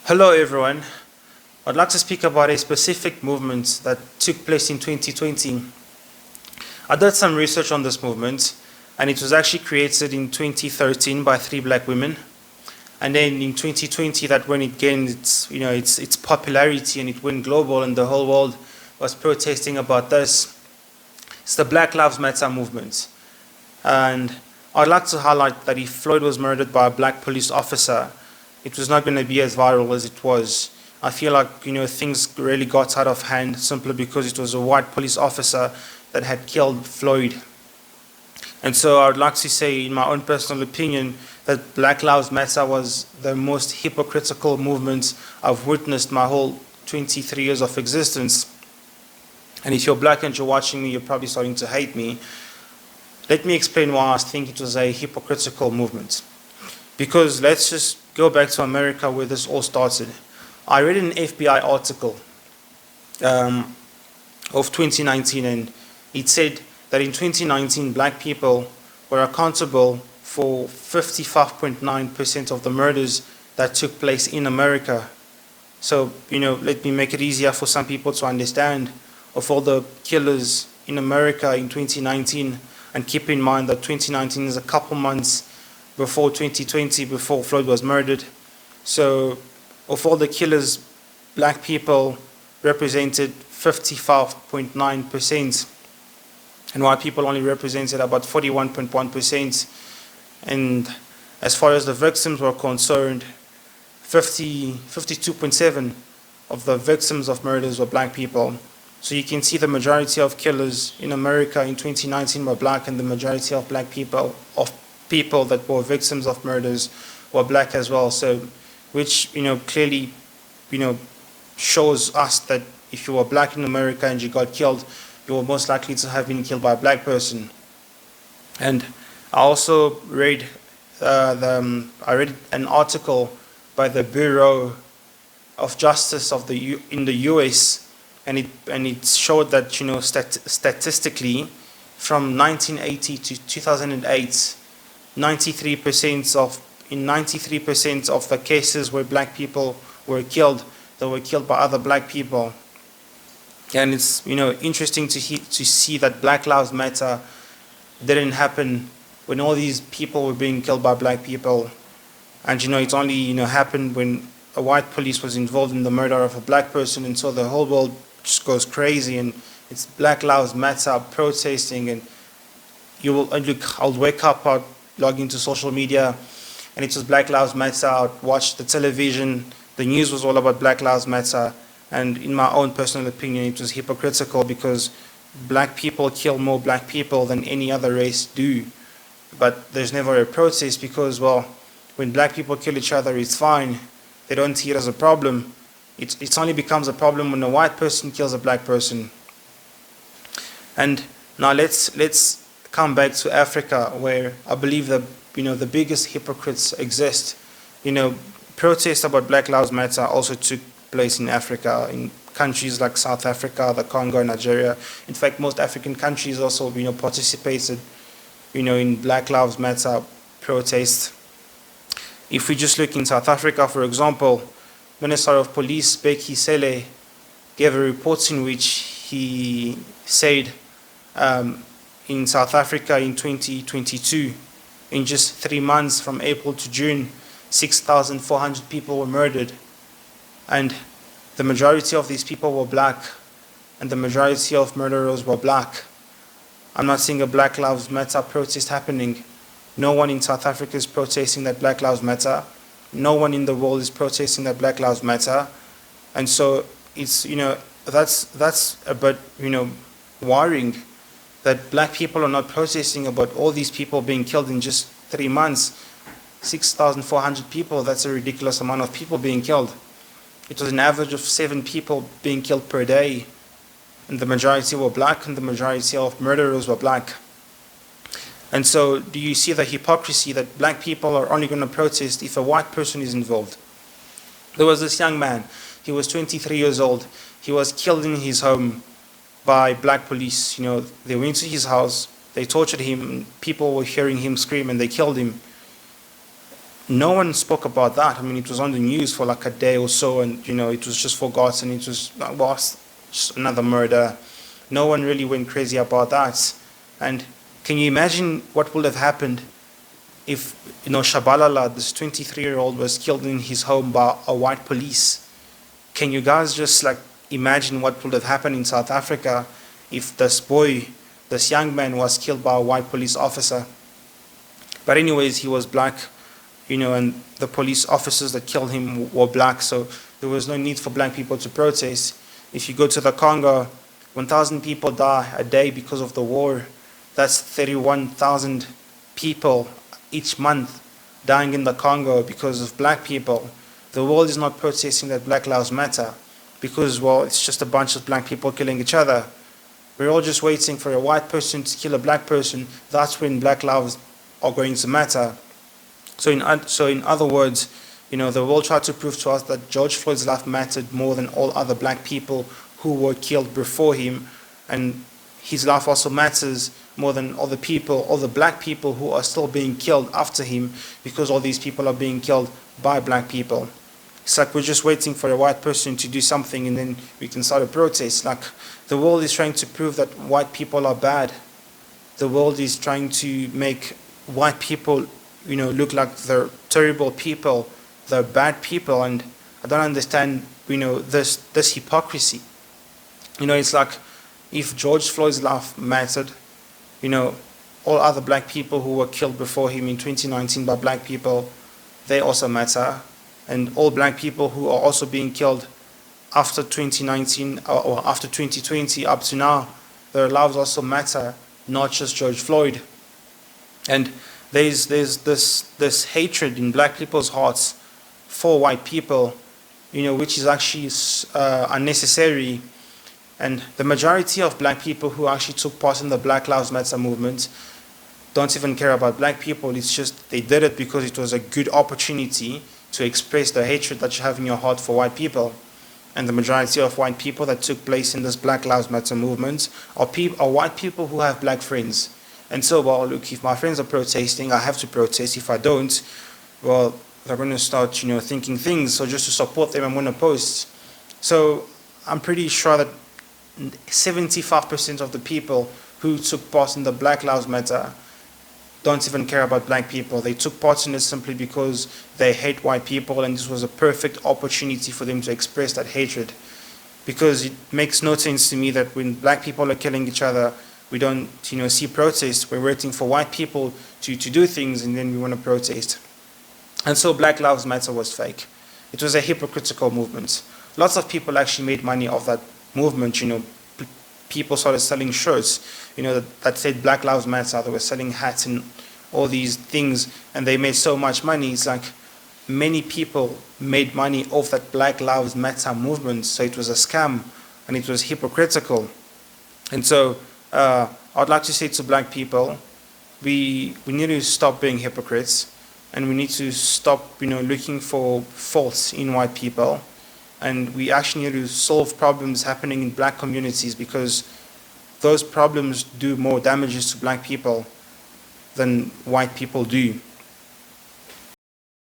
Hello everyone. I'd like to speak about a specific movement that took place in 2020. I did some research on this movement, and it was actually created in 2013 by three black women. And then in 2020, that when it gained its popularity and it went global, and the whole world was protesting about this. It's the Black Lives Matter movement. And I'd like to highlight that if Floyd was murdered by a black police officer, it was not going to be as viral as it was. I feel like things really got out of hand simply because it was a white police officer that had killed Floyd. And so I would like to say, in my own personal opinion, that Black Lives Matter was the most hypocritical movement I've witnessed my whole 23 years of existence. And if you're black and you're watching me, you're probably starting to hate me. Let me explain why I think it was a hypocritical movement. Because let's just go back to America where this all started. I read an FBI article of 2019, and it said that in 2019 black people were accountable for 55.9% of the murders that took place in America. So, let me make it easier for some people to understand. Of all the killers in America in 2019, and keep in mind that 2019 is a couple months before 2020, before Floyd was murdered. So, of all the killers, black people represented 55.9%, and white people only represented about 41.1%. And as far as the victims were concerned, 52.7% of the victims of murders were black people. So you can see the majority of killers in America in 2019 were black, and the majority of black people, that were victims of murders, were black as well. So, which clearly, shows us that if you were black in America and you got killed, you were most likely to have been killed by a black person. And I also read an article by the Bureau of Justice in the U.S. and it showed that statistically, from 1980 to 2008, 93% of the cases where black people were killed, they were killed by other black people. And it's interesting to see that Black Lives Matter didn't happen when all these people were being killed by black people, and it only happened when a white police was involved in the murder of a black person, and so the whole world just goes crazy, and it's Black Lives Matter protesting, and I'll wake up, I'll log into social media, and it was Black Lives Matter. I'd watch the television, the news was all about Black Lives Matter, and in my own personal opinion, it was hypocritical because black people kill more black people than any other race do. But there's never a protest because, well, when black people kill each other, it's fine. They don't see it as a problem. It only becomes a problem when a white person kills a black person. And now let's come back to Africa, where I believe the biggest hypocrites exist. Protests about Black Lives Matter also took place in Africa, in countries like South Africa, the Congo, Nigeria. In fact, most African countries also participated in Black Lives Matter protests. If we just look in South Africa, for example, Minister of Police Bheki Cele gave a report in which he said in South Africa in 2022, in just 3 months from April to June, 6,400 people were murdered. And the majority of these people were black, and the majority of murderers were black. I'm not seeing a Black Lives Matter protest happening. No one in South Africa is protesting that Black Lives Matter. No one in the world is protesting that Black Lives Matter. And so it's, that's a bit, worrying that black people are not protesting about all these people being killed in just 3 months. 6,400 people, that's a ridiculous amount of people being killed. It was an average of 7 people being killed per day. And the majority were black, and the majority of murderers were black. And so do you see the hypocrisy that black people are only going to protest if a white person is involved? There was this young man, he was 23 years old. He was killed in his home by black police. They went to his house, they tortured him, people were hearing him scream, and they killed him. no one spoke about that. I mean, it was on the news for like a day or so, and it was just forgotten. It was like, well, it's just another murder. No one really went crazy about that. And can you imagine what would have happened if Shabalala, this 23-year-old, was killed in his home by a white police? Can you guys just like imagine what would have happened in South Africa if this young man was killed by a white police officer? But anyways, he was black, and the police officers that killed him were black, so there was no need for black people to protest. If you go to the Congo, 1,000 people die a day because of the war. That's 31,000 people each month dying in the Congo because of black people. The world is not protesting that Black Lives Matter because, well, it's just a bunch of black people killing each other. We're all just waiting for a white person to kill a black person. That's when black lives are going to matter. So in other words, the world tried to prove to us that George Floyd's life mattered more than all other black people who were killed before him, and his life also matters more than all the black people who are still being killed after him, because all these people are being killed by black people. It's like we're just waiting for a white person to do something and then we can start a protest. Like the world is trying to prove that white people are bad. The world is trying to make white people, look like they're terrible people, they're bad people, and I don't understand, this hypocrisy. It's like if George Floyd's life mattered, all other black people who were killed before him in 2019 by black people, they also matter. And all black people who are also being killed after 2019 or after 2020 up to now, their lives also matter, not just George Floyd. And there's this hatred in black people's hearts for white people, which is actually unnecessary. And the majority of black people who actually took part in the Black Lives Matter movement don't even care about black people. It's just they did it because it was a good opportunity to express the hatred that you have in your heart for white people. And the majority of white people that took place in this Black Lives Matter movement are white people who have black friends. And so, well, look, if my friends are protesting, I have to protest. If I don't, well, they're going to start, thinking things. So just to support them, I'm going to post. So I'm pretty sure that 75% of the people who took part in the Black Lives Matter don't even care about black people. They took part in it simply because they hate white people, and this was a perfect opportunity for them to express that hatred. Because it makes no sense to me that when black people are killing each other, we don't see protests. We're waiting for white people to do things, and then we want to protest. And so Black Lives Matter was fake. It was a hypocritical movement. Lots of people actually made money off that movement. People started selling shirts, that said Black Lives Matter. They were selling hats and all these things, and they made so much money. It's like many people made money off that Black Lives Matter movement. So it was a scam, and it was hypocritical. And so I'd like to say to black people, we need to stop being hypocrites, and we need to stop, looking for faults in white people. And we actually need to solve problems happening in black communities, because those problems do more damages to black people than white people do.